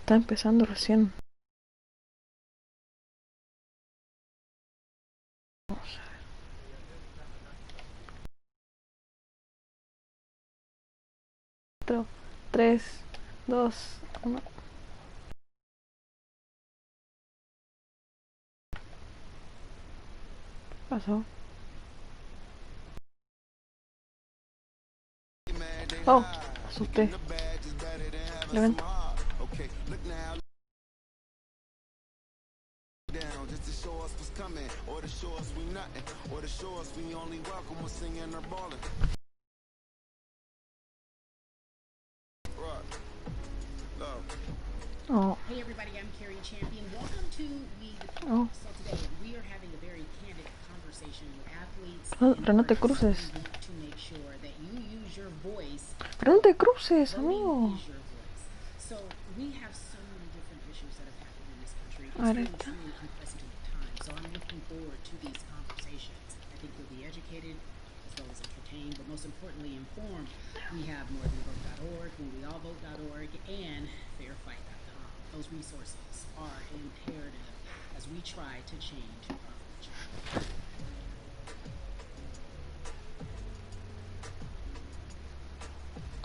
Está empezando recién. Vamos a ver. 4, 3, 2, 1. Pasó. Oh, asusté. El evento. Oh. Hey everybody, I'm Carrie Champion. Welcome to Viendo. Oh. So today we are having a very candid conversation with athletes Pero no te and cruces. we want to make sure that you use your voice. Pero no te cruces, Voting amigo. is your voice. So we have so many different issues that have happened in this country. It's Ahora really está. truly unprecedented times. So I'm looking forward to these conversations. I think you'll be educated as well as entertained, but most importantly informed. We have morethanvote.org, whenweallvote.org, and fairfight.com. Those resources are imperative as we try to change our future.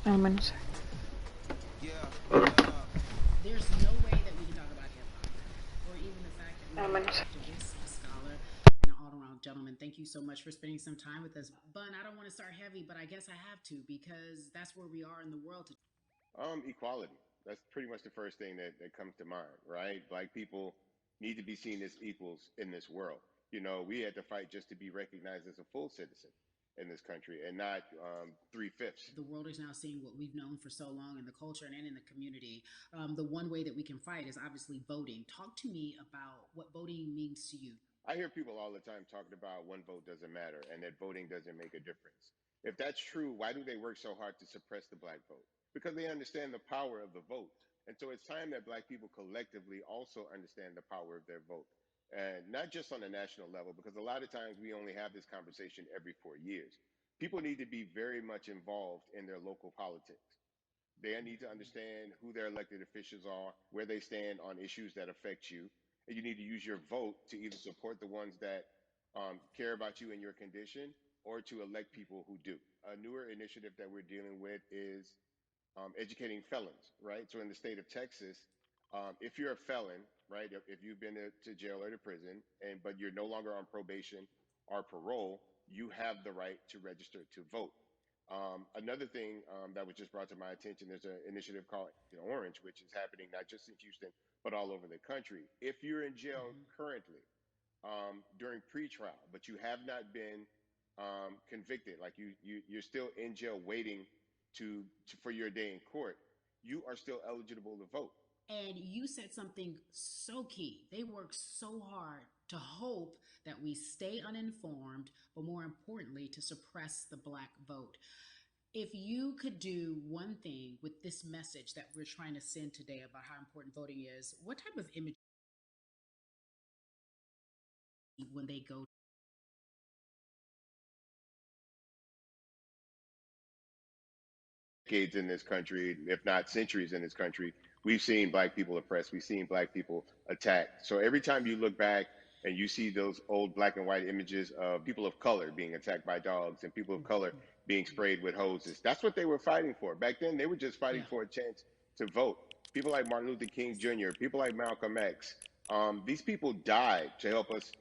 Al menos. There's no way that we can talk about hip-hop or even the fact that we have an activist, a scholar, and an all-around gentleman. Thank you so much for spending some time with us. Bun, I don't want to start heavy, but I guess I have to because that's where we are in the world today. Equality. That's pretty much the first thing that comes to mind, right? Black people need to be seen as equals in this world. You know, we had to fight just to be recognized as a full citizen in this country and not three-fifths. The world is now seeing what we've known for so long in the culture and in the community. The one way that we can fight is obviously voting. Talk to me about what voting means to you. I hear people all the time talking about one vote doesn't matter and that voting doesn't make a difference. If that's true, why do they work so hard to suppress the black vote? Because they understand the power of the vote. And so it's time that black people collectively also understand the power of their vote. And not just on a national level, because a lot of times we only have this conversation every 4 years. People need to be very much involved in their local politics. They need to understand who their elected officials are, where they stand on issues that affect you. And you need to use your vote to either support the ones that care about you and your condition or to elect people who do. A newer initiative that we're dealing with is educating felons, right? So in the state of Texas, if you're a felon, right, if you've been to jail or to prison, but you're no longer on probation or parole, you have the right to register to vote. Another thing that was just brought to my attention, there's an initiative called Orange, which is happening not just in Houston, but all over the country. If you're in jail currently during pretrial, but you have not been convicted, like you're still in jail waiting for your day in court, you are still eligible to vote. And you said something so key. They work so hard to hope that we stay uninformed, but more importantly, to suppress the black vote. If you could do one thing with this message that we're trying to send today about how important voting is, what type of image when they go? Decades in this country, if not centuries in this country, we've seen black people oppressed. We've seen black people attacked. So every time you look back and you see those old black and white images of people of color being attacked by dogs and people of color being sprayed with hoses, that's what they were fighting for. Back then, they were just fighting for a chance to vote. People like Martin Luther King Jr., people like Malcolm X, these people died to help us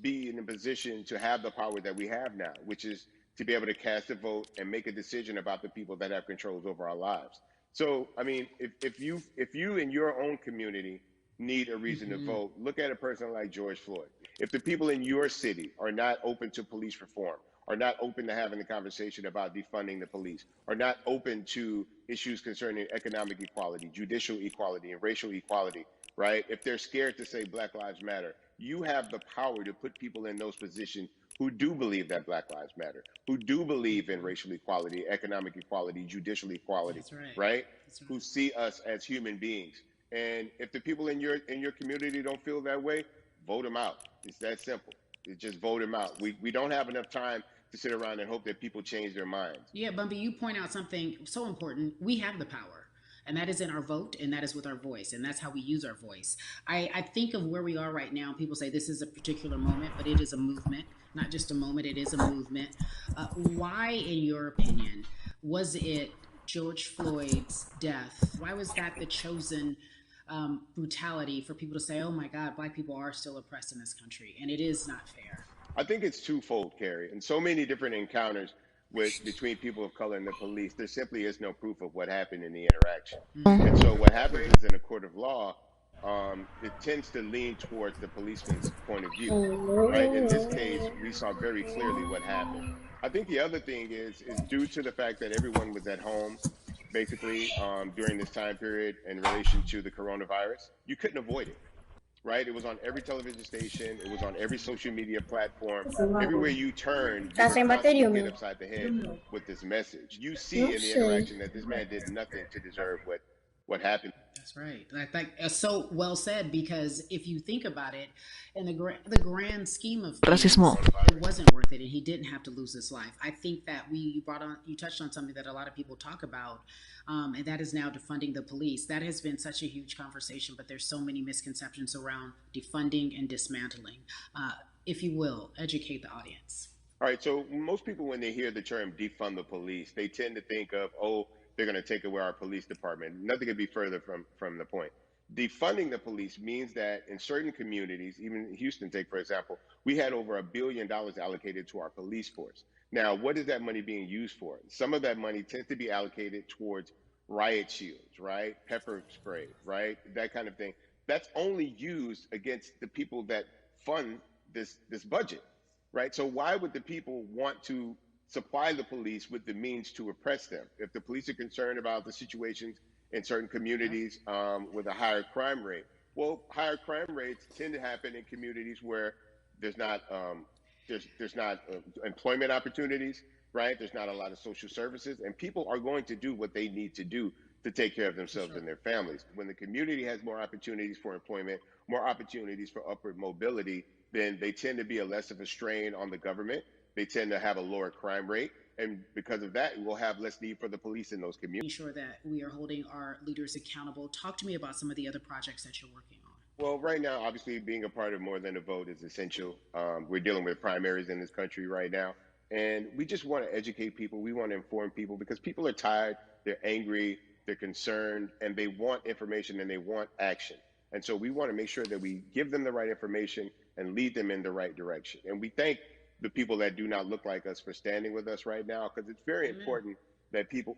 be in a position to have the power that we have now, which is to be able to cast a vote and make a decision about the people that have controls over our lives. So, I mean, if you in your own community need a reason to vote, look at a person like George Floyd. If the people in your city are not open to police reform, are not open to having a conversation about defunding the police, are not open to issues concerning economic equality, judicial equality, and racial equality, right? If they're scared to say Black Lives Matter, you have the power to put people in those positions who do believe that Black Lives Matter, who do believe in racial equality, economic equality, judicial equality, right? That's right. Who see us as human beings. And if the people in your community don't feel that way, vote them out. It's that simple. It's just vote them out. We don't have enough time to sit around and hope that people change their minds. Yeah, Bumpy, you point out something so important. We have the power. And that is in our vote, and that is with our voice, and that's how we use our voice. I think of where we are right now. People say this is a particular moment, but it is a movement, not just a moment, it is a movement. Why, in your opinion, was it George Floyd's death? Why was that the chosen brutality for people to say, oh my God, Black people are still oppressed in this country, and it is not fair? I think it's twofold, Carrie. In so many different encounters with between people of color and the police, there simply is no proof of what happened in the interaction. And so what happens is in a court of law, it tends to lean towards the policeman's point of view, right? In this case, we saw very clearly what happened. I think the other thing is due to the fact that everyone was at home, basically during this time period in relation to the coronavirus, you couldn't avoid it, right? It was on every television station. It was on every social media platform. Everywhere you turn, you Tá were sem bateria, constantly hit meu. upside the head with this message. You see Não in the sei. interaction that this man did nothing to deserve what happened. That's right. So well said, because if you think about it, in the grand scheme of things, Racismo. it wasn't worth it, and he didn't have to lose his life. I think that you touched on something that a lot of people talk about, and that is now defunding the police. That has been such a huge conversation, but there's so many misconceptions around defunding and dismantling. If you will, educate the audience. All right, so most people, when they hear the term defund the police, they tend to think of, oh, they're going to take away our police department. Nothing could be further from the point. Defunding the police means that in certain communities, even Houston, take for example, we had over $1 billion allocated to our police force. Now, what is that money being used for? Some of that money tends to be allocated towards riot shields, right? Pepper spray, right? That kind of thing. That's only used against the people that fund this budget, right? So why would the people want to supply the police with the means to oppress them? If the police are concerned about the situations in certain communities with a higher crime rate, well, higher crime rates tend to happen in communities where there's not employment opportunities, right? There's not a lot of social services, and people are going to do what they need to do to take care of themselves and their families. When the community has more opportunities for employment, more opportunities for upward mobility, then they tend to be a less of a strain on the government. They tend to have a lower crime rate. And because of that, we'll have less need for the police in those communities. Sure that we are holding our leaders accountable. Talk to me about some of the other projects that you're working on. Well, right now, obviously, being a part of More Than a Vote is essential. We're dealing with primaries in this country right now. And we just want to educate people. We want to inform people because people are tired, they're angry, they're concerned, and they want information and they want action. And so we want to make sure that we give them the right information and lead them in the right direction. And we thank the people that do not look like us for standing with us right now, because it's very important that people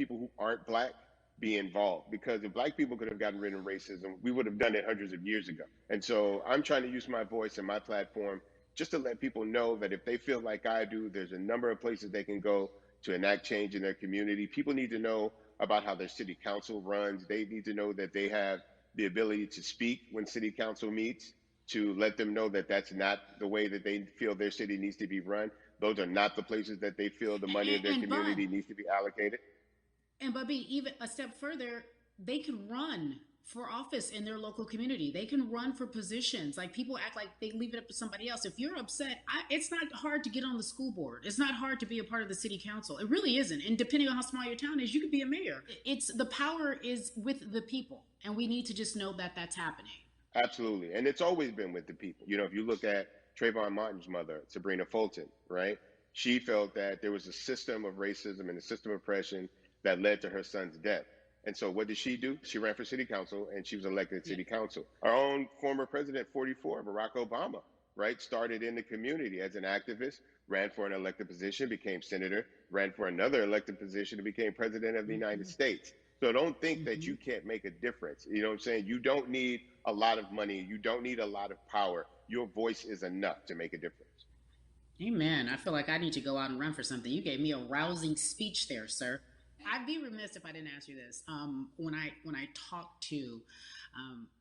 who aren't Black be involved, because if Black people could have gotten rid of racism, we would have done it hundreds of years ago. And so I'm trying to use my voice and my platform just to let people know that if they feel like I do, there's a number of places they can go to enact change in their community. People need to know about how their city council runs. They need to know that they have the ability to speak when city council meets, to let them know that that's not the way that they feel their city needs to be run. Those are not the places that they feel the money of their community needs to be allocated. And Bubby, even a step further, they can run for office in their local community. They can run for positions. Like, people act like they leave it up to somebody else. If you're upset, it's not hard to get on the school board. It's not hard to be a part of the city council. It really isn't. And depending on how small your town is, you could be a mayor. It's the power is with the people, and we need to just know that that's happening. Absolutely. And it's always been with the people. You know, if you look at Trayvon Martin's mother, Sabrina Fulton, right? She felt that there was a system of racism and a system of oppression that led to her son's death. And so what did she do? She ran for city council and she was elected to city council. Our own former president, 44, Barack Obama, right? Started in the community as an activist, ran for an elected position, became senator, ran for another elected position and became president of the United States. So don't think that you can't make a difference. You know what I'm saying? You don't need a lot of money. You don't need a lot of power. Your voice is enough to make a difference. Amen. I feel like I need to go out and run for something. You gave me a rousing speech there, sir. I'd be remiss if I didn't ask you this. When I talk to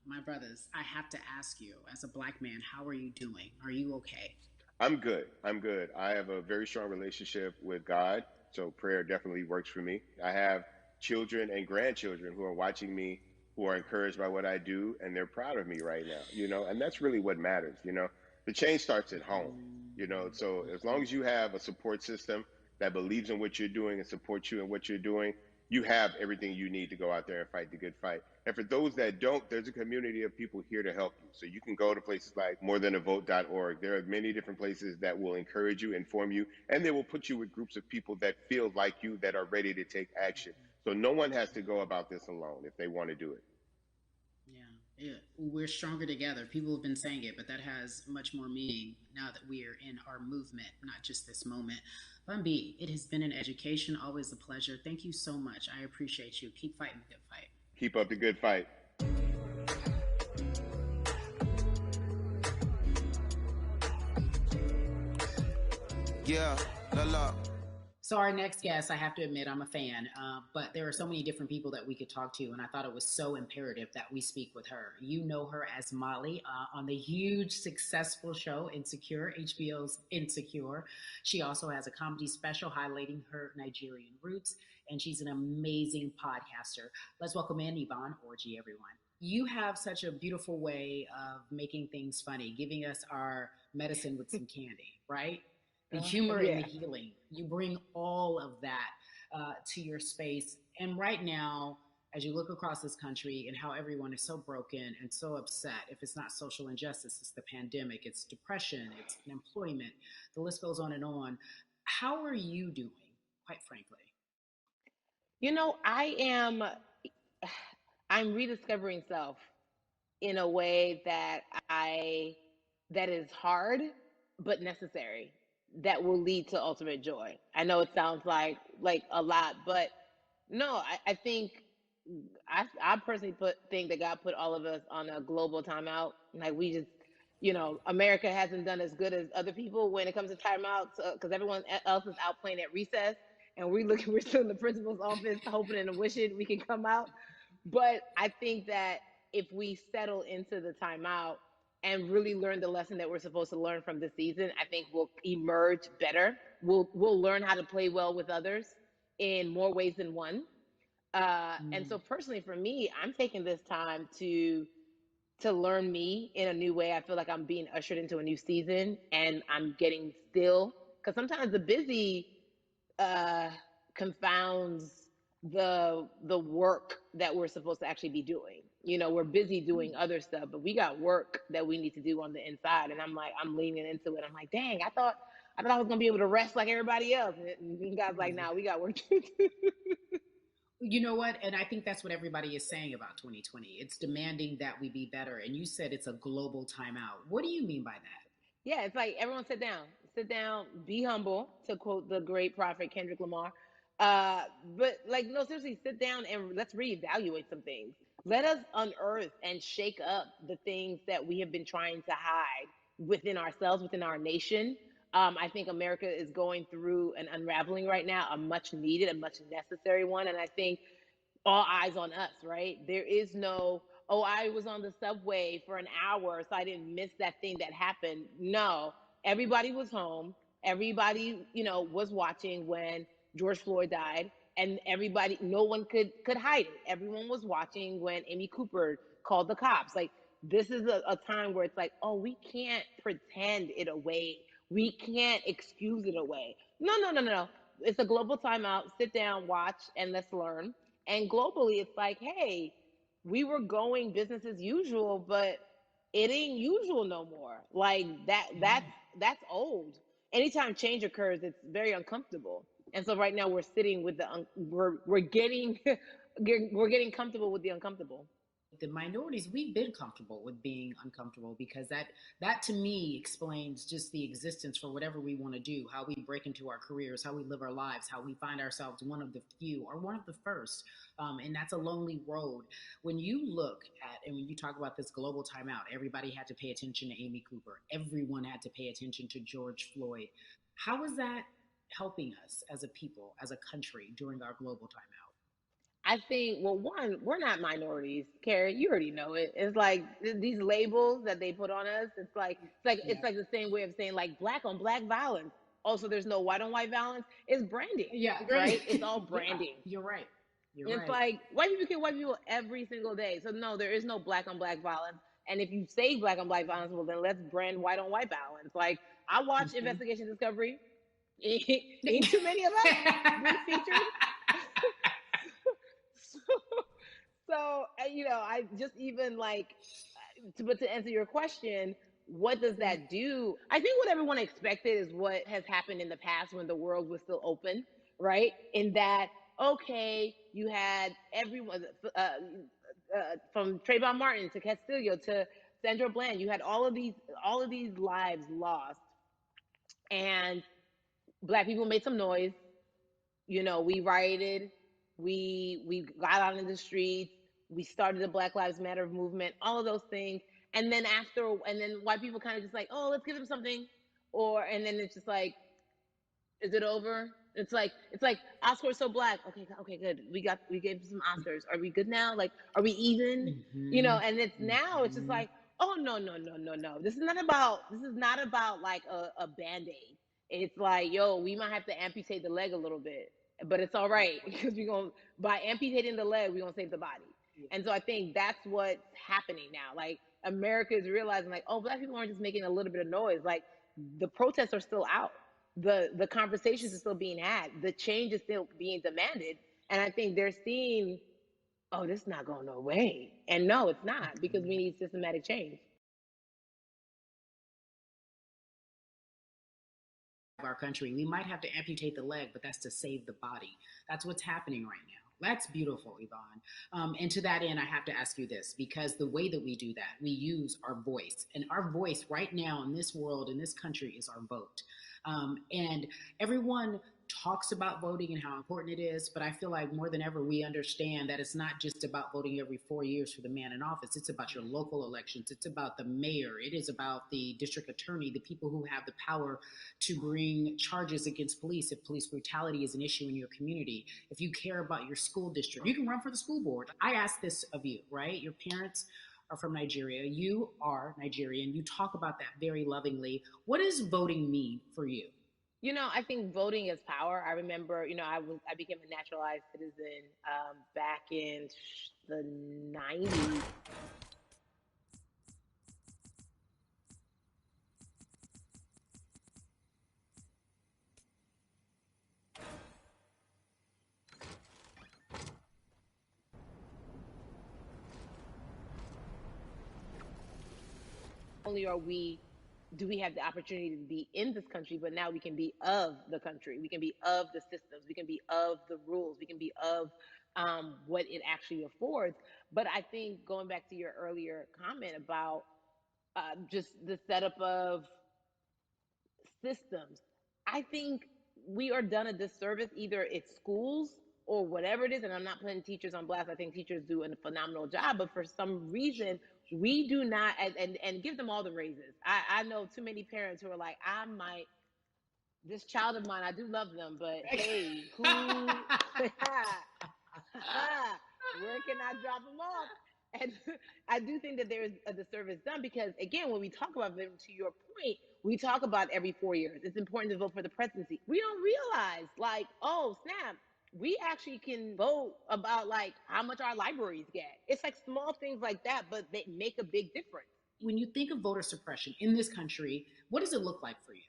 my brothers, I have to ask you, as a Black man, how are you doing? Are you okay? I'm good. I'm good. I have a very strong relationship with God, so prayer definitely works for me. I have children and grandchildren who are watching me, who are encouraged by what I do, and they're proud of me right now, you know, and that's really what matters, you know. The change starts at home, you know, so as long as you have a support system that believes in what you're doing and supports you in what you're doing, you have everything you need to go out there and fight the good fight. And for those that don't, there's a community of people here to help you. So you can go to places like morethanavote.org. There are many different places that will encourage you, inform you, and they will put you with groups of people that feel like you, that are ready to take action. So no one has to go about this alone if they want to do it. Yeah, we're stronger together. People have been saying it, but that has much more meaning now that we are in our movement, not just this moment. Bumby, it has been an education, always a pleasure. Thank you so much. I appreciate you. Keep fighting the good fight. Keep up the good fight. Yeah, la. So our next guest, I have to admit, I'm a fan, but there are so many different people that we could talk to, and I thought it was so imperative that we speak with her. You know her as Molly on the huge, successful show Insecure, HBO's Insecure. She also has a comedy special highlighting her Nigerian roots, and she's an amazing podcaster. Let's welcome in Yvonne Orji, everyone. You have such a beautiful way of making things funny, giving us our medicine with some candy, right? The humor and the healing. You bring all of that to your space. And right now, as you look across this country and how everyone is so broken and so upset, if it's not social injustice, it's the pandemic, it's depression, it's unemployment, the list goes on and on. How are you doing, quite frankly? You know, I'm rediscovering self in a way that is hard, but necessary, that will lead to ultimate joy. I know it sounds like a lot, but no, I think I personally think that God put all of us on a global timeout. Like we just, America hasn't done as good as other people when it comes to timeouts because everyone else is out playing at recess, and we're still in the principal's office hoping and wishing we can come out. But I think that if we settle into the timeout and really learn the lesson that we're supposed to learn from this season, I think we'll emerge better. We'll learn how to play well with others in more ways than one. And so personally for me, I'm taking this time to learn me in a new way. I feel like I'm being ushered into a new season, and I'm getting still, because sometimes the busy confounds the work that we're supposed to actually be doing. We're busy doing other stuff, but we got work that we need to do on the inside. And I'm leaning into it. I'm like, dang, I thought I was gonna be able to rest like everybody else. And God's like, nah, we got work to do. You know what? And I think that's what everybody is saying about 2020. It's demanding that we be better. And you said it's a global timeout. What do you mean by that? Yeah, it's like everyone sit down, be humble, to quote the great prophet Kendrick Lamar. But no, seriously, sit down and let's reevaluate some things. Let us unearth and shake up the things that we have been trying to hide within ourselves, within our nation. I think America is going through an unraveling right now, a much needed, a much necessary one. And I think all eyes on us, right? There is no, oh, I was on the subway for an hour, so I didn't miss that thing that happened. No, everybody was home. Everybody, was watching when George Floyd died, and everybody, no one could hide it. Everyone was watching when Amy Cooper called the cops. Like, this is a time where it's like, oh, we can't pretend it away. We can't excuse it away. No. It's a global timeout. Sit down, watch, and let's learn. And globally, it's like, hey, we were going business as usual, but it ain't usual no more. Like that's old. Anytime change occurs, it's very uncomfortable. And so right now we're sitting with we're getting we're getting comfortable with the uncomfortable. The minorities, we've been comfortable with being uncomfortable, because that to me explains just the existence for whatever we want to do, how we break into our careers, how we live our lives, how we find ourselves one of the few or one of the first. And that's a lonely road. When you look at, and when you talk about this global timeout, everybody had to pay attention to Amy Cooper. Everyone had to pay attention to George Floyd. How is that helping us as a people, as a country, during our global timeout? I think, well, one, we're not minorities, Carrie. You already know it. It's like these labels that they put on us. It's like the same way of saying like black on black violence. Also, there's no white on white violence. It's branding. Yeah, right. It's all branding. Yeah, you're right. It's like white people kill white people every single day. So no, there is no black on black violence. And if you say black on black violence, well then let's brand white on white violence. Like I watch Investigation Discovery. Ain't too many of us being featured. So, I just even like, but to answer your question, what does that do? I think what everyone expected is what has happened in the past when the world was still open, right? In that, okay, you had everyone from Trayvon Martin to Castillo to Sandra Bland. You had all of these lives lost, and Black people made some noise. We rioted, we got out in the streets, we started the Black Lives Matter movement, all of those things. And then white people kind of just like, oh, let's give them something. And then it's just like, is it over? It's like Oscars so black. Okay, good. We gave some Oscars. Are we good now? Like, are we even? And it's now it's just like, oh no, no, no, no, no. This is not about like a band-aid. It's like, yo, we might have to amputate the leg a little bit, but it's all right because we're gonna by amputating the leg, we're gonna save the body. And so I think that's what's happening now. Like America is realizing like, oh, Black people aren't just making a little bit of noise. Like the protests are still out. The conversations are still being had. The change is still being demanded. And I think they're seeing, oh, this is not going away. And no, it's not, because we need systematic change. Our country, we might have to amputate the leg, but that's to save the body. That's what's happening right now. That's beautiful, Yvonne. And to that end, I have to ask you this, because the way that we do that, we use our voice. And our voice right now in this world, in this country, is our vote. And everyone talks about voting and how important it is, but I feel like more than ever we understand that it's not just about voting every 4 years for the man in office. It's about your local elections. It's about the mayor. It is about the district attorney, the people who have the power to bring charges against police if police brutality is an issue in your community. If you care about your school district, you can run for the school board. I ask this of you, right? Your parents are from Nigeria. You are Nigerian. You talk about that very lovingly. What does voting mean for you? I think voting is power. I remember, I became a naturalized citizen back in the 90s. Only do we have the opportunity to be in this country, but now we can be of the country. We can be of the systems. We can be of the rules. We can be of what it actually affords. But I think going back to your earlier comment about just the setup of systems, I think we are done a disservice. Either it's schools or whatever it is, and I'm not putting teachers on blast. I think teachers do a phenomenal job, but for some reason we do not, and give them all the raises. I know too many parents who are like, I might, this child of mine, I do love them, but hey, who where can I drop them off? And I do think that there is a disservice done, because again, when we talk about them, to your point, we talk about every 4 years. It's important to vote for the presidency. We don't realize, like, oh snap, we actually can vote about like how much our libraries get. It's like small things like that, but they make a big difference. When you think of voter suppression in this country, what does it look like for you?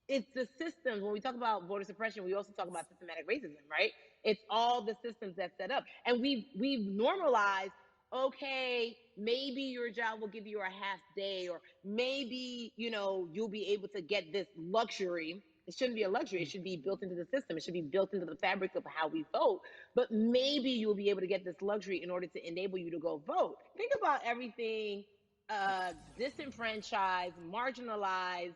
It's the systems. When we talk about voter suppression, we also talk about systematic racism, right? It's all the systems that set up. And we've normalized, okay, maybe your job will give you a half day, or maybe, you'll be able to get this luxury. It shouldn't be a luxury. It should be built into the system. It should be built into the fabric of how we vote. But maybe you'll be able to get this luxury in order to enable you to go vote. Think about everything disenfranchised, marginalized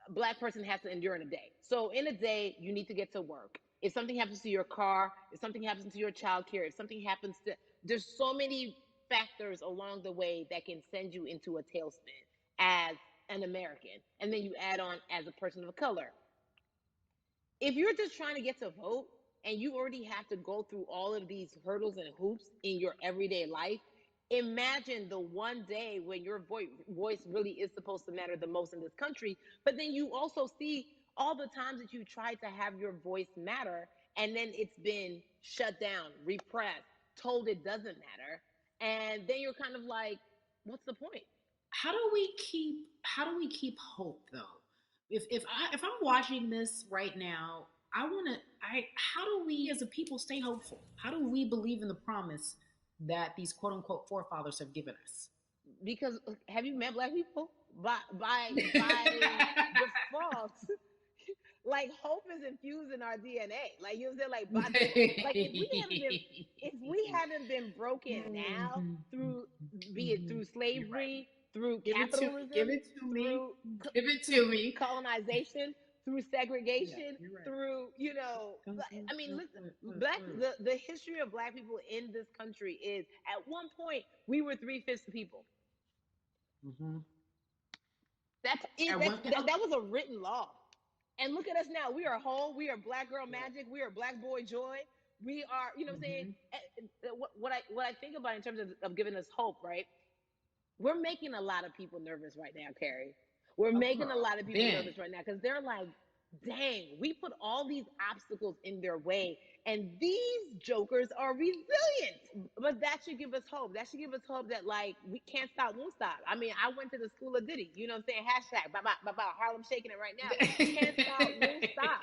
Black person has to endure in a day. So in a day, you need to get to work. If something happens to your car, if something happens to your child care, if something happens to, there's so many factors along the way that can send you into a tailspin as an American. And then you add on as a person of color. If you're just trying to get to vote and you already have to go through all of these hurdles and hoops in your everyday life, imagine the one day when your voice really is supposed to matter the most in this country. But then you also see all the times that you tried to have your voice matter, and then it's been shut down, repressed, told it doesn't matter. And then you're kind of like, what's the point? How do we keep hope though? If I'm watching this right now, I want to I how do we as a people stay hopeful? How do we believe in the promise that these quote unquote forefathers have given us. Because have you met black people? By default, like hope is infused in our DNA. Like you know what I'm saying? Like by default, like if we haven't been broken now through, be it through slavery, through Give capitalism, it to me. through Give it to me. colonization, through segregation, Yeah, right. through I mean, listen, the history of black people in this country is at one point we were 3/5 people. Mm-hmm. That was a written law. And look at us now. We are whole. We are black girl magic. We are black boy joy. We are, you know what I'm saying? What I think about in terms of giving us hope, right? We're making a lot of people nervous right now, Carrie. We're making a lot of people nervous right now because they're like, dang, we put all these obstacles in their way, and these jokers are resilient. But that should give us hope. That should give us hope that, like, we can't stop, won't stop. I mean, I went to the school of Diddy, you know what I'm saying? Hashtag, Harlem shaking it right now. Can't stop, won't stop.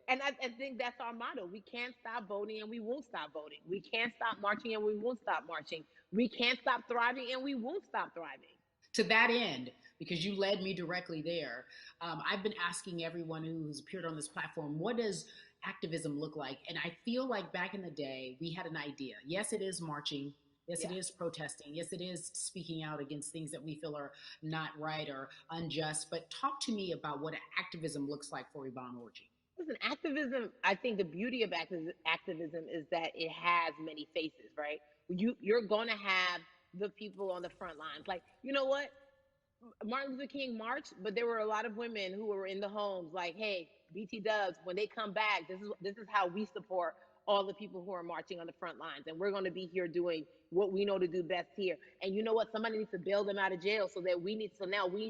And I think that's our motto. We can't stop voting and we won't stop voting. We can't stop marching and we won't stop marching. We can't stop thriving and we won't stop thriving. To that end, because you led me directly there, I've been asking everyone who's appeared on this platform, what does activism look like? And I feel like back in the day, we had an idea. Yes, it is marching. Yes, it is protesting. Yes, it is speaking out against things that we feel are not right or unjust. But talk to me about what activism looks like for Yvonne Orji. Listen, activism, I think the beauty of activism is that it has many faces, right? You're going to have the people on the front lines. Like, you know what? Martin Luther King marched, but there were a lot of women who were in the homes like, hey, BT Dubs, when they come back, this is how we support all the people who are marching on the front lines. And we're going to be here doing what we know to do best here. And you know what? Somebody needs to bail them out of jail so now we need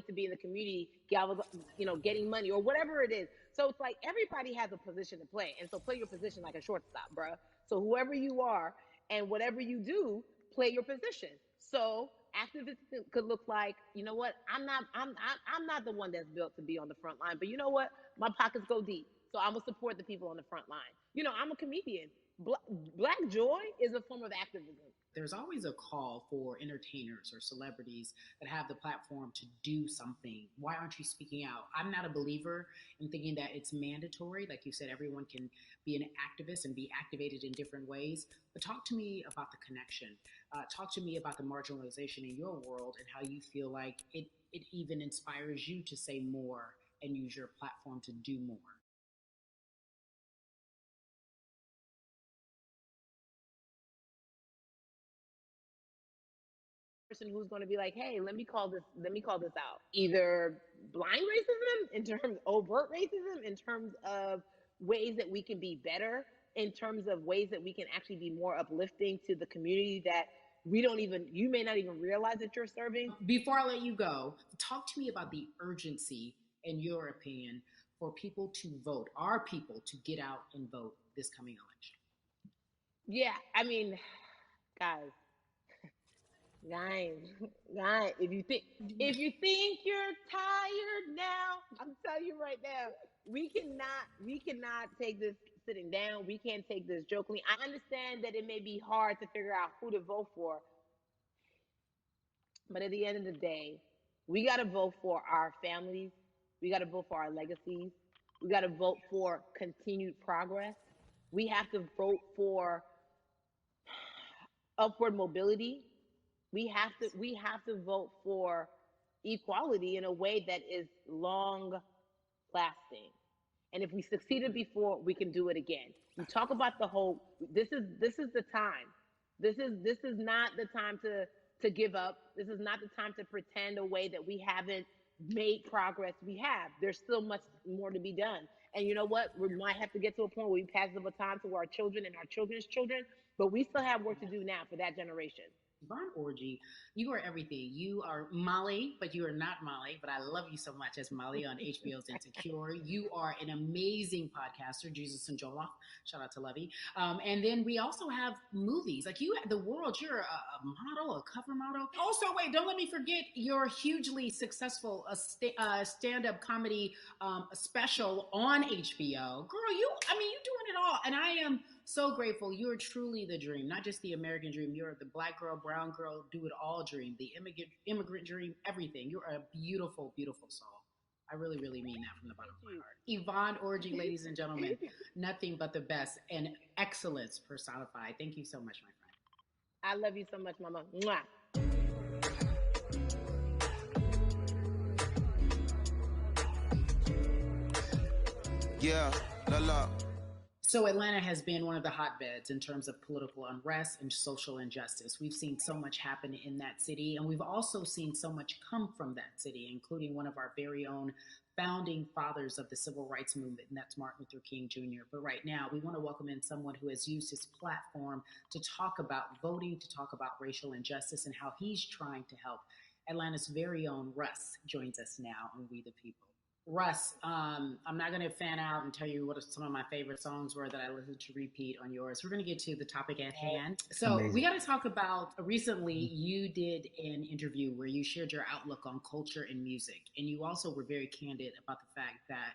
to be in the community, getting money or whatever it is. So it's like everybody has a position to play. And so play your position like a shortstop, bruh. So whoever you are and whatever you do, play your position. So activism could look like, you know what? I'm not the one that's built to be on the front line, but you know what? My pockets go deep, so I'm gonna support the people on the front line. I'm a comedian. Black joy is a form of activism. There's always a call for entertainers or celebrities that have the platform to do something. Why aren't you speaking out? I'm not a believer in thinking that it's mandatory. Like you said, everyone can be an activist and be activated in different ways. But talk to me about the connection. Talk to me about the marginalization in your world and how you feel like it even inspires you to say more and use your platform to do more. Person who's going to be like, hey, let me call this out. Either blind racism in terms of overt racism, in terms of ways that we can be better, in terms of ways that we can actually be more uplifting to the community that you may not even realize that you're serving. Before I let you go, talk to me about the urgency, in your opinion, for people to vote, our people to get out and vote this coming election. Yeah, I mean, guys, if you think you're tired now, I'm telling you right now, we cannot take this sitting down. We can't take this jokingly. I understand that it may be hard to figure out who to vote for, but at the end of the day, we got to vote for our families. We got to vote for our legacies. We got to vote for continued progress. We have to vote for upward mobility. We have to vote for equality in a way that is long lasting. And if we succeeded before, we can do it again. You talk about the hope. This is the time. This is not the time to give up. This is not the time to pretend a way that we haven't made progress. We have. There's still much more to be done. And you know what? We might have to get to a point where we pass the baton to our children and our children's children, but we still have work to do now for that generation. Yvonne Orji, you are everything. You are Molly, but you are not Molly, but I love you so much as Molly on HBO's Insecure. You are an amazing podcaster, Jesus and Joloff. Shout out to Lovey. And then we also have movies. Like you, The World, you're a model, a cover model. Also, wait, don't let me forget your hugely successful stand-up comedy special on HBO. Girl, you doing it all. And I am So grateful. You are truly the dream, not just the American dream. You're the black girl, brown girl, do it all dream, the immigrant dream, everything. You're a beautiful, beautiful soul. I really, really mean that from the bottom of my heart. Yvonne Orji, ladies and gentlemen, nothing but the best and excellence personified. Thank you so much, my friend. I love you so much, Mama. Mwah. Yeah, la la. So Atlanta has been one of the hotbeds in terms of political unrest and social injustice. We've seen so much happen in that city, and we've also seen so much come from that city, including one of our very own founding fathers of the civil rights movement, and that's Martin Luther King Jr. But right now, we want to welcome in someone who has used his platform to talk about voting, to talk about racial injustice, and how he's trying to help. Atlanta's very own Russ joins us now on We the People. Russ, I'm not going to fan out and tell you what some of my favorite songs were that I listened to repeat on yours. We're going to get to the topic at hand. So we got to talk about, recently you did an interview where you shared your outlook on culture and music. And you also were very candid about the fact that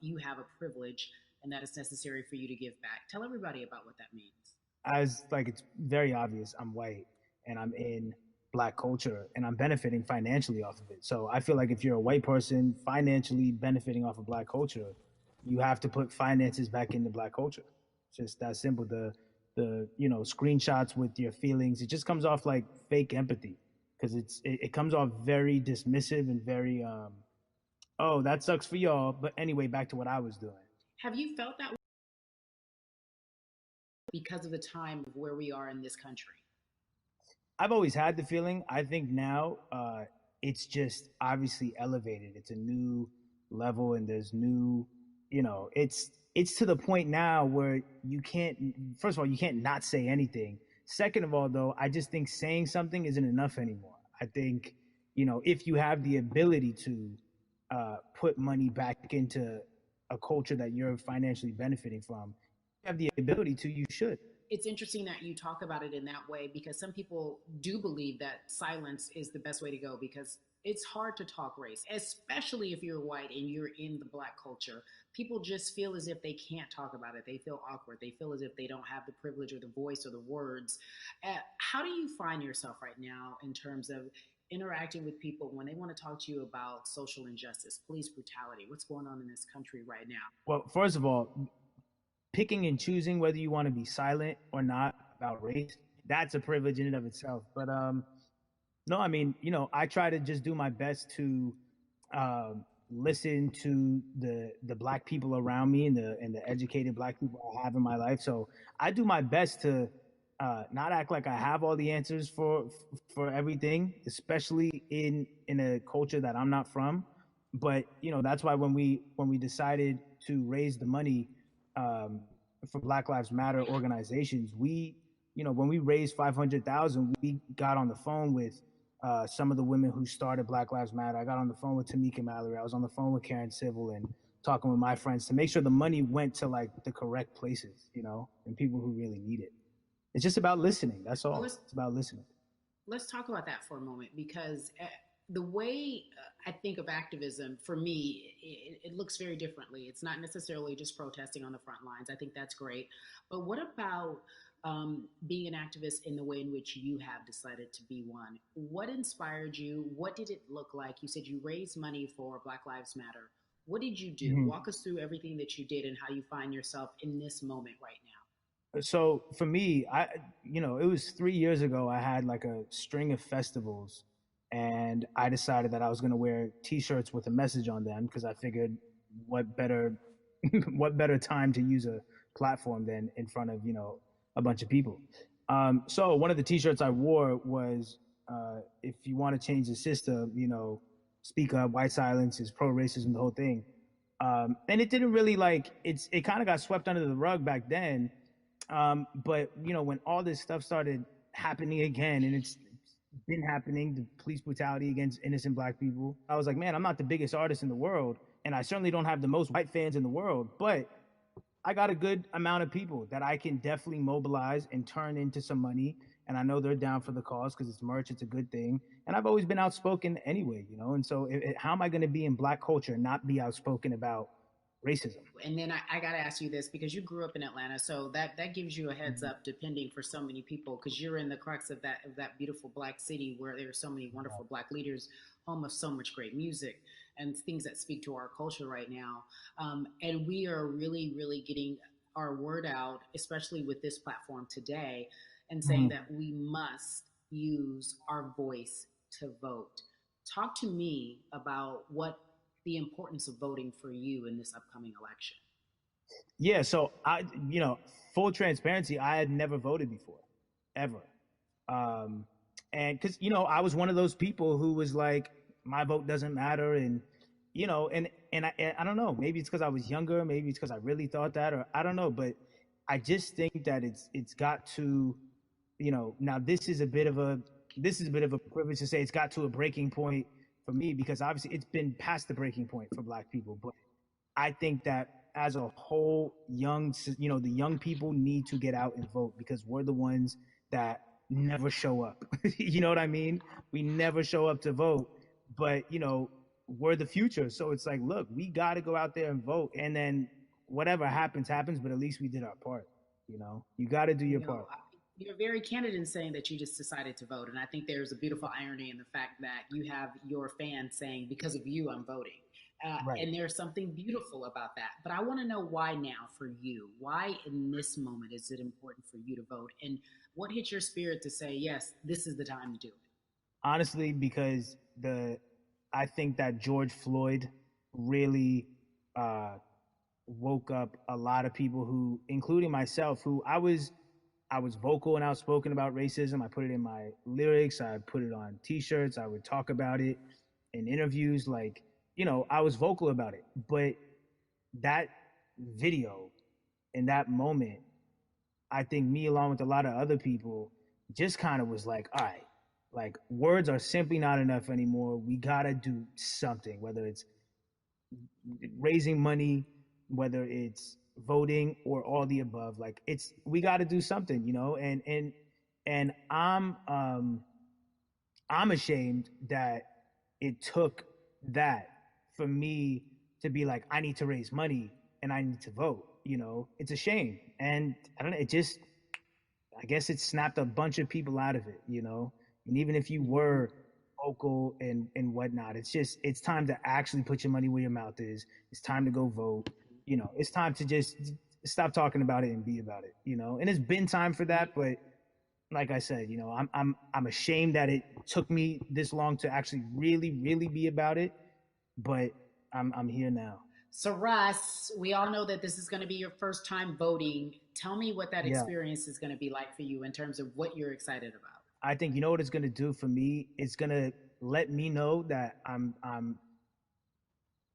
you have a privilege and that it's necessary for you to give back. Tell everybody about what that means. As like, it's very obvious, I'm white and I'm in Black culture and I'm benefiting financially off of it. So I feel like if you're a white person financially benefiting off of Black culture, you have to put finances back into Black culture. It's just that simple. The screenshots with your feelings, it just comes off like fake empathy, because it comes off very dismissive and very oh, that sucks for y'all, but anyway, back to what I was doing. Have you felt that because of the time of where we are in this country? I've always had the feeling. I think now it's just obviously elevated. It's a new level, and there's new, it's to the point now where you can't, first of all, you can't not say anything. Second of all, though, I just think saying something isn't enough anymore. I think, if you have the ability to put money back into a culture that you're financially benefiting from, you have the ability to, you should. It's interesting that you talk about it in that way, because some people do believe that silence is the best way to go, because it's hard to talk race, especially if you're white and you're in the Black culture. People just feel as if they can't talk about it. They feel awkward. They feel as if they don't have the privilege or the voice or the words. How do you find yourself right now in terms of interacting with people when they want to talk to you about social injustice, police brutality? What's going on in this country right now? Well, first of all, picking and choosing whether you want to be silent or not about race, that's a privilege in and of itself. But no, I mean, I try to just do my best to listen to the Black people around me and the educated Black people I have in my life. So I do my best to not act like I have all the answers for everything, especially in a culture that I'm not from. But that's why when we decided to raise the money for Black Lives Matter organizations, when we raised $500,000, we got on the phone with some of the women who started Black Lives Matter. I got on the phone with Tamika Mallory. I was on the phone with Karen Civil and talking with my friends to make sure the money went to like the correct places, and people who really need it. It's just about listening. That's all. It's about listening. Let's talk about that for a moment, because the way I think of activism, for me, it looks very differently. It's not necessarily just protesting on the front lines. I think that's great. But what about being an activist in the way in which you have decided to be one? What inspired you? What did it look like? You said you raised money for Black Lives Matter. What did you do? Mm-hmm. Walk us through everything that you did and how you find yourself in this moment right now. So for me, it was 3 years ago, I had like a string of festivals, and I decided that I was going to wear T-shirts with a message on them, because I figured what better time to use a platform than in front of, a bunch of people. So one of the T-shirts I wore was, if you want to change the system, speak up, white silence is pro-racism, the whole thing. And it didn't really it kind of got swept under the rug back then. But when all this stuff started happening again, and it's been happening, the police brutality against innocent Black people, I was like, man, I'm not the biggest artist in the world, and I certainly don't have the most white fans in the world, but I got a good amount of people that I can definitely mobilize and turn into some money. And I know they're down for the cause because it's merch. It's a good thing. And I've always been outspoken anyway, And so how am I going to be in Black culture and not be outspoken about racism. And then I got to ask you this because you grew up in Atlanta, so that gives you a heads up, depending for so many people, because you're in the crux of that beautiful black city where there are so many wonderful black leaders, home of so much great music and things that speak to our culture right now. And we are really, really getting our word out, especially with this platform today, and saying Mhm. that we must use our voice to vote. Talk to me about what the importance of voting for you in this upcoming election. Yeah, so full transparency, I had never voted before, ever. Um, and because I was one of those people who was like, my vote doesn't matter, and I don't know, maybe it's because I was younger, maybe it's because I really thought that, or I don't know, but I just think that it's got to, now this is a bit of a privilege to say it's got to a breaking point for me because obviously it's been past the breaking point for Black people, but I think that as a whole, the young people need to get out and vote because we're the ones that never show up. You know what I mean? We never show up to vote, but we're the future. So it's like, look, we got to go out there and vote, and then whatever happens, happens. But at least we did our part. You got to do your part. You're very candid in saying that you just decided to vote, and I think there's a beautiful irony in the fact that you have your fans saying, "Because of you, I'm voting." Right. And there's something beautiful about that. But I want to know why now for you. Why in this moment is it important for you to vote? And what hit your spirit to say, yes, this is the time to do it? Honestly, because I think that George Floyd really uh, woke up a lot of people who, including myself, who I was vocal and outspoken about racism. I put it in my lyrics. I put it on T-shirts. I would talk about it in interviews. Like, I was vocal about it. But that video in that moment, I think me along with a lot of other people just kind of was like, all right, like words are simply not enough anymore. We gotta do something, whether it's raising money, whether it's voting or all the above. Like we got to do something, and I'm ashamed that it took that for me to be like, I need to raise money and I need to vote. It's a shame, and I don't know. I guess it snapped a bunch of people out of it. And even if you were vocal and whatnot, it's time to actually put your money where your mouth is. It's time to go vote. It's time to just stop talking about it and be about it. And it's been time for that, but like I said, I'm ashamed that it took me this long to actually really, really be about it. But I'm here now. So, Russ, we all know that this is going to be your first time voting. Tell me what that Yeah. experience is going to be like for you in terms of what you're excited about. I think you know what it's gonna do for me. It's gonna let me know that I'm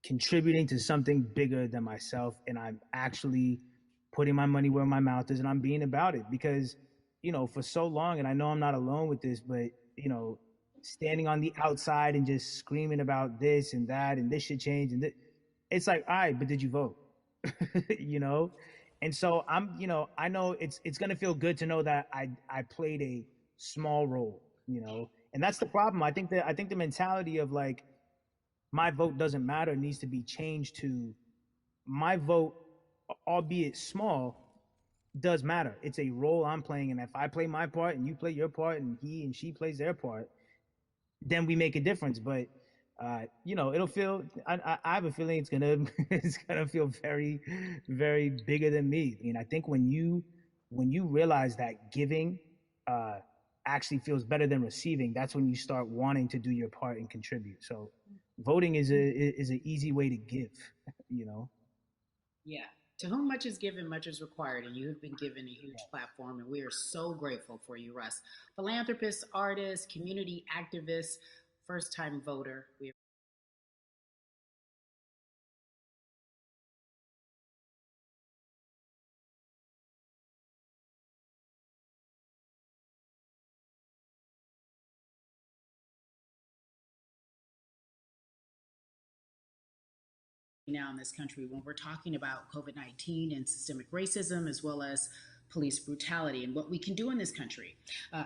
contributing to something bigger than myself, and I'm actually putting my money where my mouth is, and I'm being about it because for so long, and I know I'm not alone with this, but standing on the outside and just screaming about this and that and this should change it's like, all right, but did you vote? you know and so I know it's going to feel good to know that I played a small role, and that's the problem. I think the mentality of like my vote doesn't matter needs to be changed to my vote, albeit small, does matter. It's a role I'm playing, and if I play my part and you play your part and he and she plays their part, then we make a difference. But it'll feel. I have a feeling it's gonna it's gonna feel very, very bigger than me. I mean, I think when you realize that giving uh, actually feels better than receiving, that's when you start wanting to do your part and contribute. So, voting is an easy way to give. You know. Yeah. To whom much is given, much is required, and you have been given a huge platform, and we are so grateful for you, Russ. Philanthropist, artist, community activist, first time voter. We now in this country when we're talking about COVID-19 and systemic racism, as well as police brutality and what we can do in this country.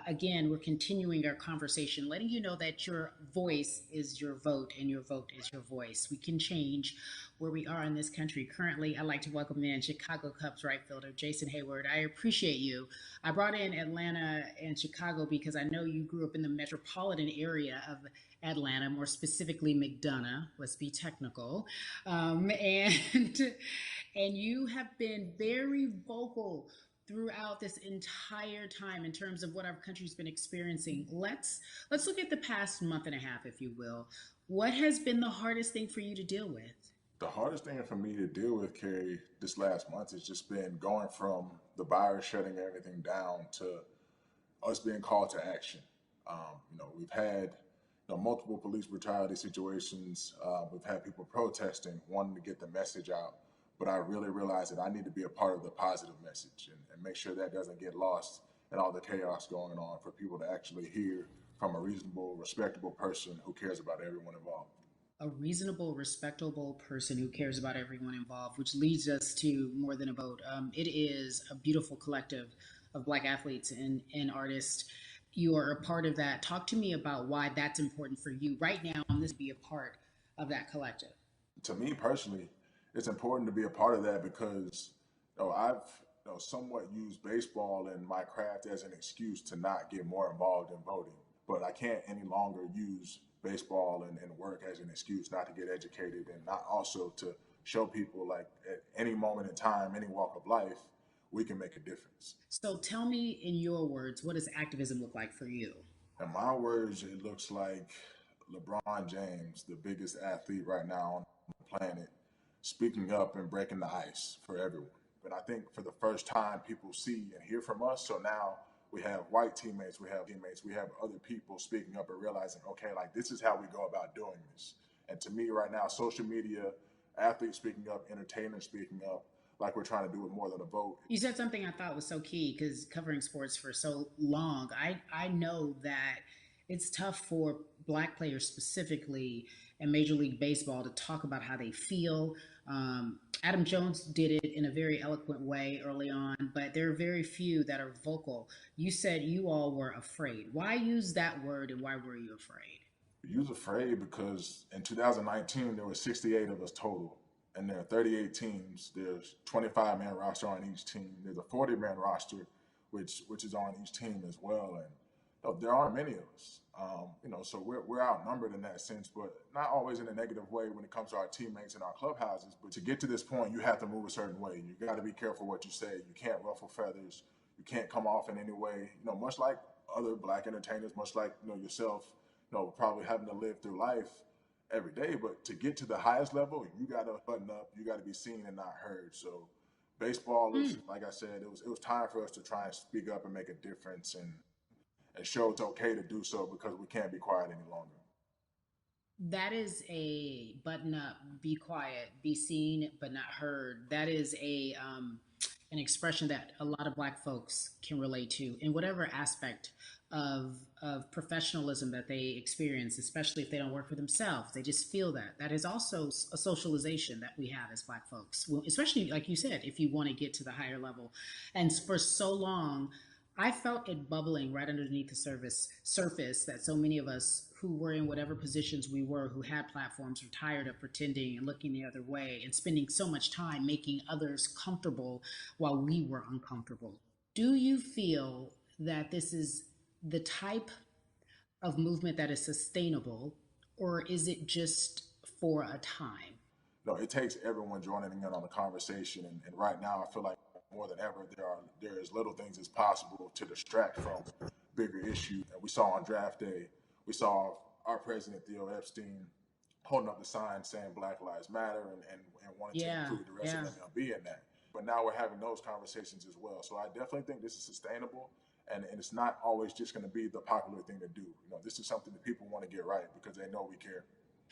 Again, we're continuing our conversation, letting you know that your voice is your vote and your vote is your voice. We can change where we are in this country. Currently, I'd like to welcome in Chicago Cubs right fielder Jason Hayward. I appreciate you. I brought in Atlanta and Chicago because I know you grew up in the metropolitan area of Atlanta, more specifically McDonough, let's be technical. And you have been very vocal throughout this entire time in terms of what our country's been experiencing. Let's look at the past month and a half, if you will. What has been the hardest thing for you to deal with? The hardest thing for me to deal with, Carrie, this last month has just been going from the virus shutting everything down to us being called to action. We've had multiple police brutality situations. We've had people protesting, wanting to get the message out. But I really realized that I need to be a part of the positive message and make sure that doesn't get lost in all the chaos going on, for people to actually hear from a reasonable, respectable person who cares about everyone involved. A reasonable, respectable person who cares about everyone involved, which leads us to More Than a Vote. It is a beautiful collective of Black athletes and artists. You are a part of that. Talk to me about why that's important for you right now on this, be a part of that collective. To me personally, it's important to be a part of that because I've somewhat used baseball and my craft as an excuse to not get more involved in voting. But I can't any longer use baseball and work as an excuse not to get educated, and not also to show people, like, at any moment in time, any walk of life, we can make a difference. So tell me in your words, what does activism look like for you? In my words, it looks like LeBron James, the biggest athlete right now on the planet, speaking up and breaking the ice for everyone. But I think for the first time, people see and hear from us. So now we have white teammates, we have other people speaking up and realizing, okay, like, this is how we go about doing this. And to me right now, social media, athletes speaking up, entertainers speaking up, like we're trying to do with More Than a Vote. You said something I thought was so key, because covering sports for so long, I know that it's tough for Black players specifically in Major League Baseball to talk about how they feel. Adam Jones did it in a very eloquent way early on, but there are very few that are vocal. You said you all were afraid. Why use that word, and why were you afraid? We was afraid because in 2019, there were 68 of us total. And there are 38 teams. There's 25-man roster on each team. There's a 40-man roster, which is on each team as well. And there aren't many of us. So we're outnumbered in that sense, but not always in a negative way when it comes to our teammates and our clubhouses. But to get to this point, you have to move a certain way. You got to be careful what you say. You can't ruffle feathers. You can't come off in any way. Much like other Black entertainers, much like yourself, probably having to live through life every day. But to get to the highest level, you got to button up. You got to be seen and not heard. So baseball, like I said, it was time for us to try and speak up and make a difference and show it's okay to do so, because we can't be quiet any longer. That is a button up, be quiet, be seen but not heard. That is an expression that a lot of Black folks can relate to in whatever aspect of professionalism that they experience, especially if they don't work for themselves. They just feel that. That is also a socialization that we have as Black folks, well, especially, like you said, if you want to get to the higher level. And for so long, I felt it bubbling right underneath the surface that so many of us who were in whatever positions we were, who had platforms, were tired of pretending and looking the other way and spending so much time making others comfortable while we were uncomfortable. Do you feel that this is the type of movement that is sustainable, or is it just for a time? No, it takes everyone joining in on the conversation. And right now, I feel like more than ever, there is little things as possible to distract from bigger issues. And we saw on draft day, we saw our president, Theo Epstein, holding up the sign saying Black Lives Matter and wanting to include the rest of MLB in that. But now we're having those conversations as well. So I definitely think this is sustainable, and it's not always just going to be the popular thing to do. This is something that people want to get right because they know we care.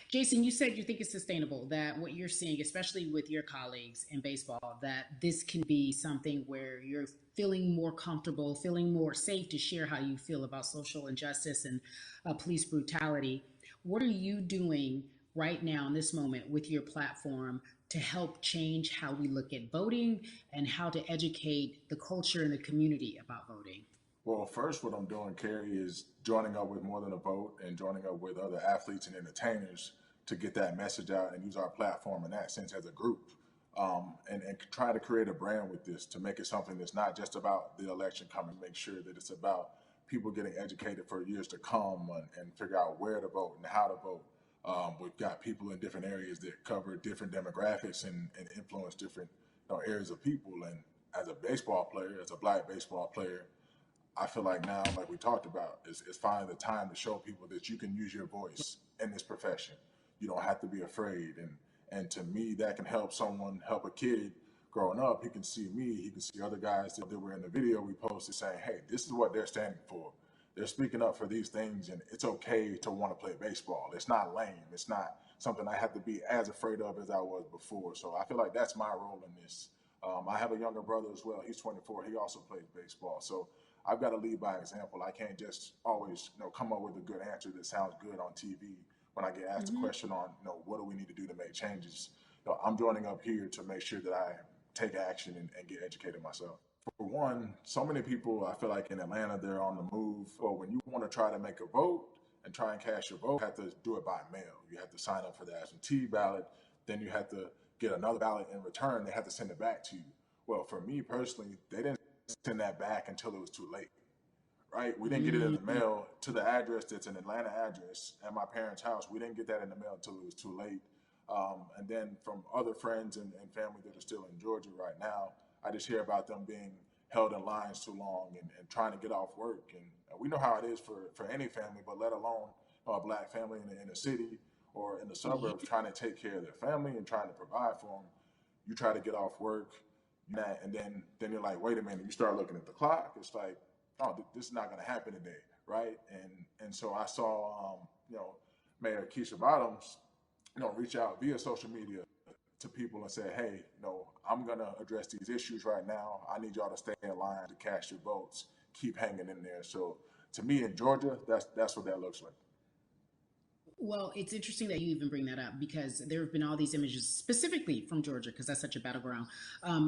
Jason, you said you think it's sustainable, that what you're seeing, especially with your colleagues in baseball, that this can be something where you're feeling more comfortable, feeling more safe to share how you feel about social injustice and police brutality. What are you doing right now in this moment with your platform to help change how we look at voting and how to educate the culture and the community about voting? Well, first, what I'm doing, Carrie, is joining up with More Than a Vote and joining up with other athletes and entertainers to get that message out and use our platform in that sense as a group. And try to create a brand with this to make it something that's not just about the election coming, make sure that it's about people getting educated for years to come and figure out where to vote and how to vote. We've got people in different areas that cover different demographics and influence different areas of people. And as a baseball player, as a Black baseball player, I feel like now, like we talked about, is finally the time to show people that you can use your voice in this profession. You don't have to be afraid. And to me, that can help someone, help a kid growing up. He can see me, he can see other guys that were in the video we posted saying, hey, this is what they're standing for. They're speaking up for these things, and it's okay to want to play baseball. It's not lame. It's not something I have to be as afraid of as I was before. So I feel like that's my role in this. I have a younger brother as well. He's 24. He also plays baseball. So I've got to lead by example. I can't just always, come up with a good answer that sounds good on TV when I get asked a question on, what do we need to do to make changes. I'm joining up here to make sure that I take action and get educated myself. For one, so many people, I feel like in Atlanta, they're on the move. Or when you want to try to make a vote and try and cast your vote, you have to do it by mail. You have to sign up for the absentee ballot. Then you have to get another ballot in return. They have to send it back to you. Well, for me personally, they didn't send that back until it was too late, right? We didn't get it in the mail to the address that's an Atlanta address at my parents' house. We didn't get that in the mail until it was too late. And then from other friends and family that are still in Georgia right now, I just hear about them being held in lines too long and trying to get off work. And we know how it is for any family, but let alone a Black family in the inner city or in the suburbs trying to take care of their family and trying to provide for them. You try to get off work, and then you're like, wait a minute. You start looking at the clock. It's like, oh, this is not going to happen today, right? And so I saw, Mayor Keisha Bottoms, reach out via social media to people and say, hey, I'm going to address these issues right now. I need y'all to stay in line to cast your votes. Keep hanging in there. So to me in Georgia, that's what that looks like. Well, it's interesting that you even bring that up because there have been all these images specifically from Georgia, because that's such a battleground,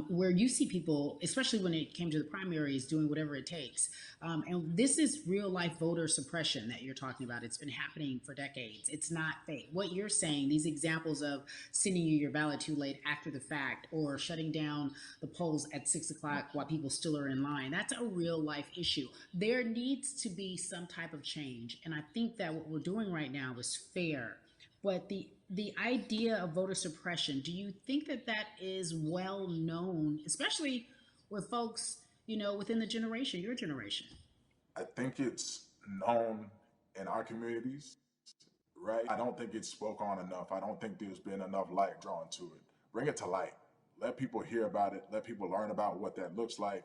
where you see people, especially when it came to the primaries, doing whatever it takes. And this is real life voter suppression that you're talking about. It's been happening for decades. It's not fake. What you're saying, these examples of sending you your ballot too late after the fact or shutting down the polls at 6 o'clock while people still are in line, that's a real life issue. There needs to be some type of change. And I think that what we're doing right now is fair. But the idea of voter suppression, do you think that is well known, especially with folks, within the generation, your generation? I think it's known in our communities, right? I don't think it's spoke on enough. I don't think there's been enough light drawn to it. Bring it to light. Let people hear about it. Let people learn about what that looks like.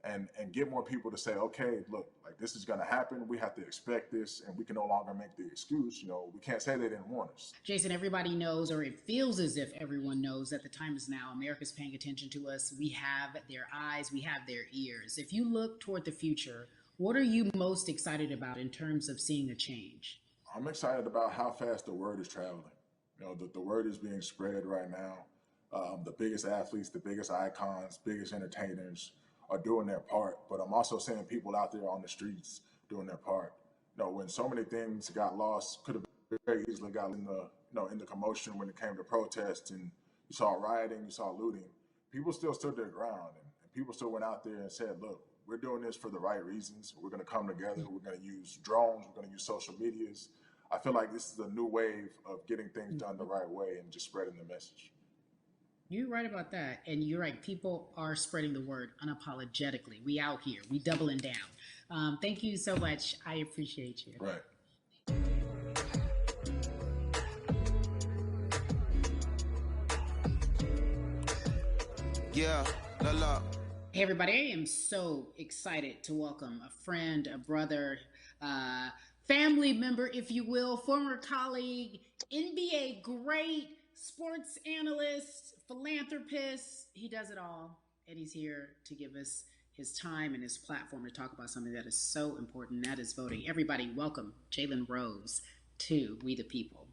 And get more people to say, okay, look, like this is going to happen. We have to expect this, and we can no longer make the excuse. We can't say they didn't warn us. Jason, everybody knows, or it feels as if everyone knows, that the time is now. America's paying attention to us. We have their eyes. We have their ears. If you look toward the future, what are you most excited about in terms of seeing a change? I'm excited about how fast the word is traveling. The word is being spread right now. The biggest athletes, the biggest icons, biggest entertainers are doing their part, but I'm also seeing people out there on the streets doing their part. When so many things got lost, could have very easily got in the commotion when it came to protests, and you saw rioting, you saw looting. People still stood their ground, and people still went out there and said, look, we're doing this for the right reasons. We're going to come together. We're going to use drones. We're going to use social medias. I feel like this is a new wave of getting things done the right way and just spreading the message. You're right about that. And you're right. People are spreading the word unapologetically. We out here. We doubling down. Thank you so much. I appreciate you. Right. Yeah, la la. Hey, everybody. I am so excited to welcome a friend, a brother, family member, if you will, former colleague, NBA great, sports analyst, philanthropist. He does it all, and he's here to give us his time and his platform to talk about something that is so important, that is voting. Everybody, welcome Jalen Rose to We the People.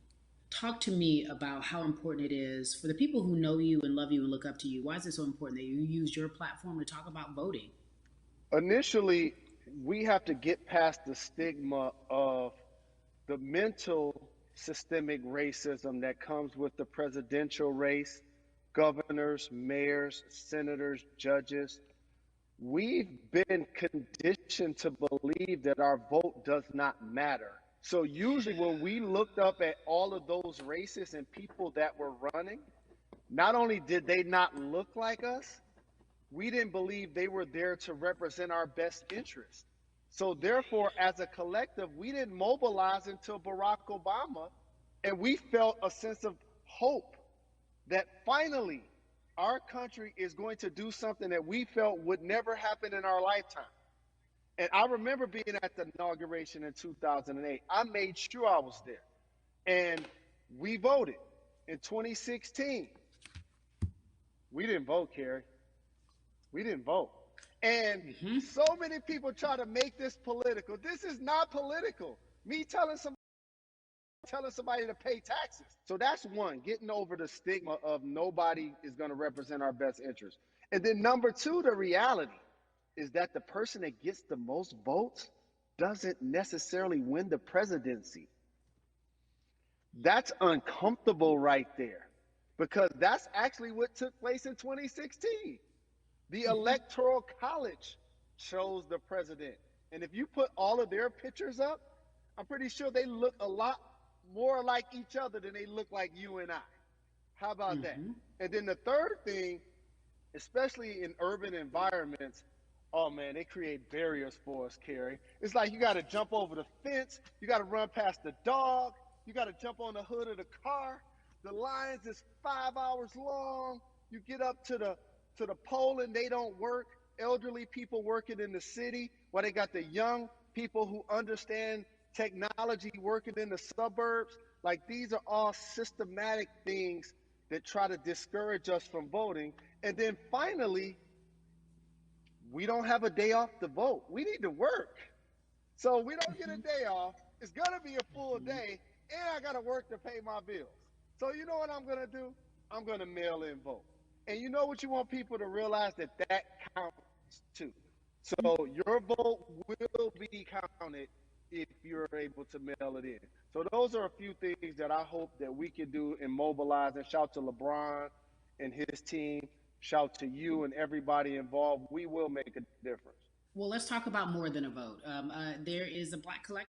talk to me about how important it is for the people who know you and love you and look up to you. Why is it so important that you use your platform to talk about voting? Initially, we have to get past the stigma of the mental systemic racism that comes with the presidential race, governors, mayors, senators, judges. We've been conditioned to believe that our vote does not matter. So usually when we looked up at all of those races and people that were running, not only did they not look like us, we didn't believe they were there to represent our best interests. So therefore, as a collective, we didn't mobilize until Barack Obama, and we felt a sense of hope that finally our country is going to do something that we felt would never happen in our lifetime. And I remember being at the inauguration in 2008. I made sure I was there. And we voted. In 2016, we didn't vote, Carrie. We didn't vote. And so many people try to make this political. This is not political. Me telling somebody to pay taxes. So that's one, getting over the stigma of nobody is going to represent our best interest. And then number two, the reality is that the person that gets the most votes doesn't necessarily win the presidency. That's uncomfortable right there, because that's actually what took place in 2016. The Electoral College chose the president. And if you put all of their pictures up, I'm pretty sure they look a lot more like each other than they look like you and I. How about that? And then the third thing, especially in urban environments, oh man, they create barriers for us, Carrie. It's like you got to jump over the fence, you got to run past the dog, you got to jump on the hood of the car. The lines is 5 hours long. You get up to the poll and they don't work. Elderly people working in the city, while they got the young people who understand technology working in the suburbs. Like, these are all systematic things that try to discourage us from voting. And then finally, we don't have a day off to vote. We need to work. So we don't get a day off. It's going to be a full day, and I got to work to pay my bills. So you know what I'm going to do? I'm going to mail in vote. And you know what you want people to realize? That counts too. So your vote will be counted if you're able to mail it in. So those are a few things that I hope that we can do and mobilize. And shout to LeBron and his team. Shout to you and everybody involved. We will make a difference. Well, let's talk about more than a vote. There is a Black collective.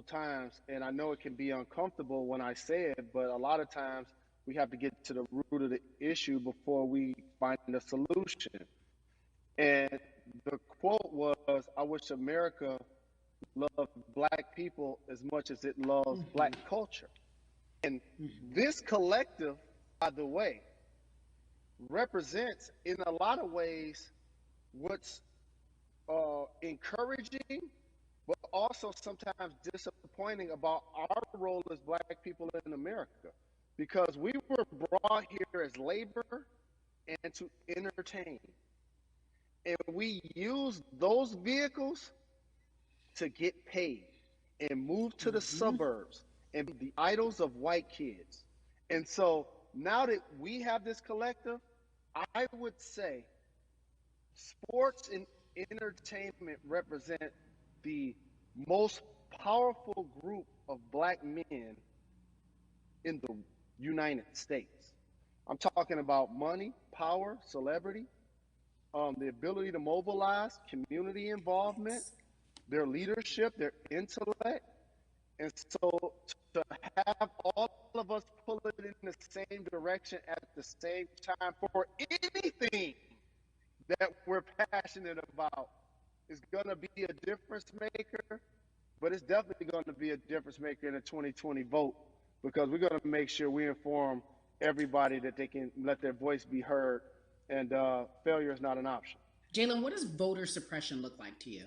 Times, and I know it can be uncomfortable when I say it, but a lot of times we have to get to the root of the issue before we find a solution. And the quote was, I wish America loved black people as much as it loves black culture. And this collective, by the way, represents in a lot of ways what's encouraging, but also sometimes disappointing about our role as black people in America. Because we were brought here as labor and to entertain. And we use those vehicles to get paid and move to the suburbs and be the idols of white kids. And so now that we have this collective, I would say sports and entertainment represent the most powerful group of black men in the United States. I'm talking about money, power, celebrity. the ability to mobilize, community involvement, their leadership, their intellect. And so to have all of us pull it in the same direction at the same time for anything that we're passionate about is going to be a difference maker, but it's definitely going to be a difference maker in the 2020 vote, because we're going to make sure we inform everybody that they can let their voice be heard, and failure is not an option. Jalen, what does voter suppression look like to you?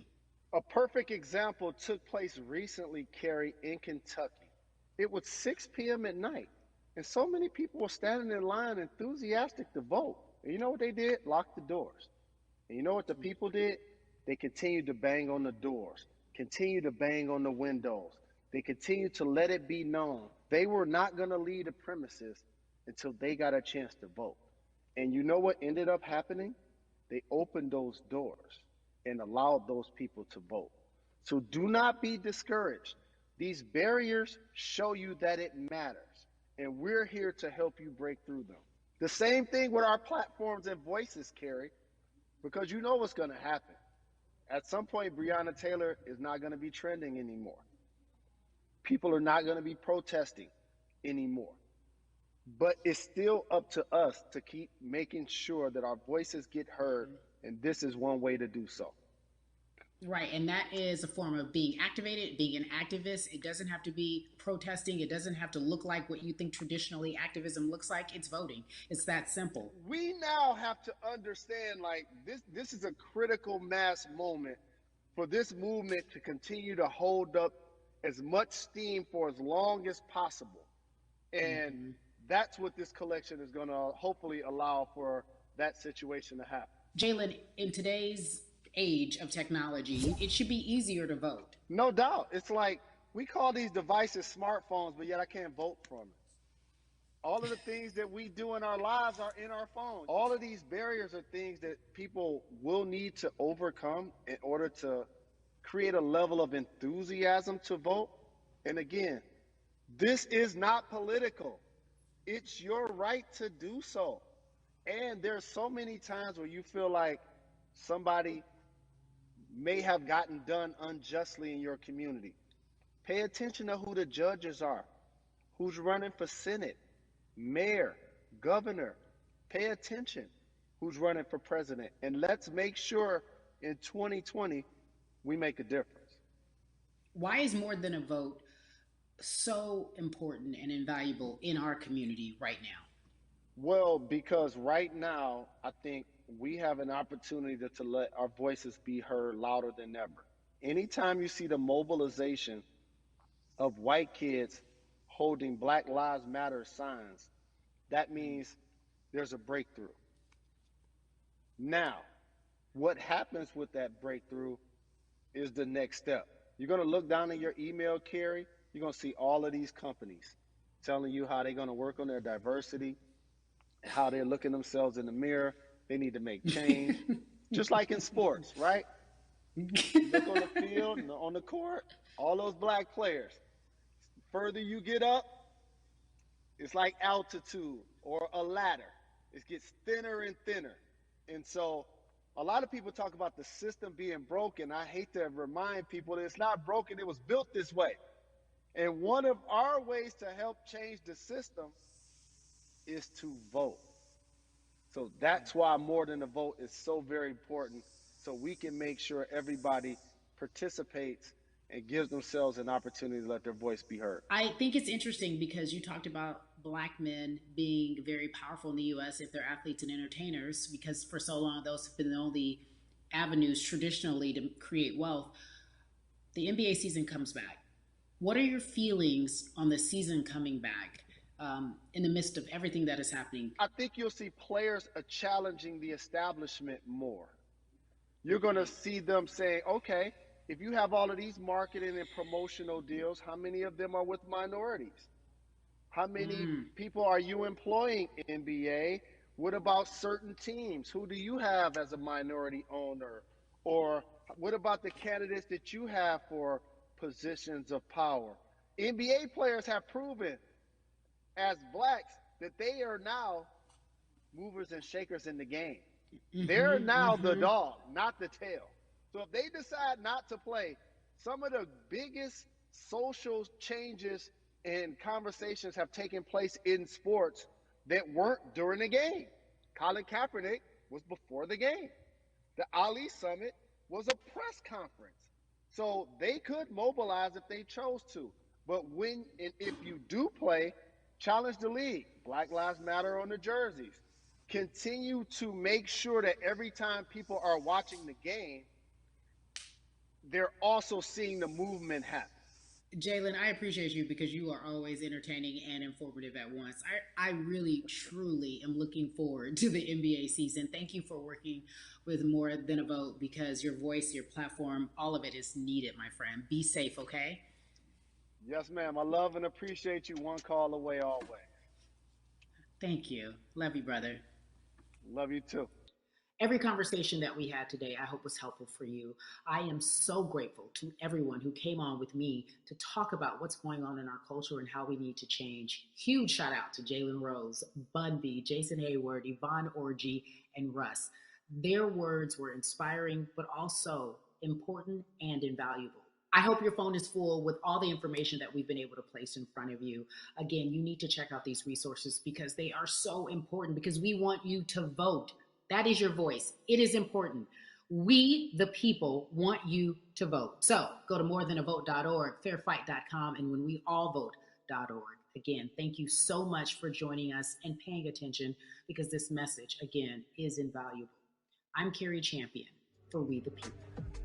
A perfect example took place recently, Carrie, in Kentucky. It was 6 p.m. at night, and so many people were standing in line enthusiastic to vote. And you know what they did? Locked the doors. And you know what the people did? They continued to bang on the doors, continued to bang on the windows. They continued to let it be known they were not going to leave the premises until they got a chance to vote. And you know what ended up happening? They opened those doors and allowed those people to vote. So do not be discouraged. These barriers show you that it matters, and we're here to help you break through them. The same thing with our platforms and voices, Carrie, because you know what's going to happen. At some point, Breonna Taylor is not going to be trending anymore. People are not going to be protesting anymore. But it's still up to us to keep making sure that our voices get heard, and this is one way to do so. Right, and that is a form of being activated, being an activist. It doesn't have to be protesting. It doesn't have to look like what you think traditionally activism looks like. It's voting. It's that simple. We now have to understand, like, this is a critical mass moment for this movement to continue to hold up as much steam for as long as possible. And that's what this collection is going to hopefully allow for that situation to happen. Jalen, in today's age of technology, it should be easier to vote. No doubt. It's like we call these devices smartphones, but yet I can't vote from it. All of the things that we do in our lives are in our phones. All of these barriers are things that people will need to overcome in order to create a level of enthusiasm to vote. And again, this is not political. It's your right to do so. And there's so many times where you feel like somebody may have gotten done unjustly in your community. Pay attention to who the judges are, who's running for Senate, mayor, governor. Pay attention who's running for president. And let's make sure in 2020 we make a difference. Why is more than a vote so important and invaluable in our community right now? Well, because right now, I think we have an opportunity to let our voices be heard louder than ever. Anytime you see the mobilization of white kids holding Black Lives Matter signs, that means there's a breakthrough. Now, what happens with that breakthrough is the next step. You're going to look down in your email, Carrie. You're going to see all of these companies telling you how they're going to work on their diversity, how they're looking themselves in the mirror. They need to make change, just like in sports, right? Look on the field, on the court, all those black players. Further you get up, it's like altitude or a ladder. It gets thinner and thinner. And so a lot of people talk about the system being broken. I hate to remind people that it's not broken. It was built this way. And one of our ways to help change the system is to vote. So that's why more than a vote is so very important, so we can make sure everybody participates and gives themselves an opportunity to let their voice be heard. I think it's interesting because you talked about Black men being very powerful in the U.S. if they're athletes and entertainers, because for so long those have been the only avenues traditionally to create wealth. The NBA season comes back. What are your feelings on the season coming back? In the midst of everything that is happening? I think you'll see players challenging the establishment more. You're going to see them saying, okay, if you have all of these marketing and promotional deals, how many of them are with minorities? How many people are you employing, NBA? What about certain teams? Who do you have as a minority owner? Or what about the candidates that you have for positions of power? NBA players have proven as blacks that they are now movers and shakers in the game. They're now the dog, not the tail. So if they decide not to play, some of the biggest social changes and conversations have taken place in sports that weren't during the game. Colin Kaepernick was before the game. The Ali Summit was a press conference. So they could mobilize if they chose to. But when and if you do play, challenge the league. Black Lives Matter on the jerseys. Continue to make sure that every time people are watching the game, they're also seeing the movement happen. Jalen, I appreciate you because you are always entertaining and informative at once. I really, truly am looking forward to the NBA season. Thank you for working with More Than a Vote because your voice, your platform, all of it is needed, my friend. Be safe, okay? Yes, ma'am. I love and appreciate you. One call away always. Thank you. Love you, brother. Love you too. Every conversation that we had today, I hope was helpful for you. I am so grateful to everyone who came on with me to talk about what's going on in our culture and how we need to change. Huge shout out to Jalen Rose, Bun B, Jason Hayward, Yvonne Orgy, and Russ. Their words were inspiring, but also important and invaluable. I hope your phone is full with all the information that we've been able to place in front of you. Again, you need to check out these resources because they are so important because we want you to vote. That is your voice. It is important. We, the people, want you to vote. So go to morethanavote.org, fairfight.com, and whenweallvote.org. Again, thank you so much for joining us and paying attention because this message, again, is invaluable. I'm Carrie Champion for We the People.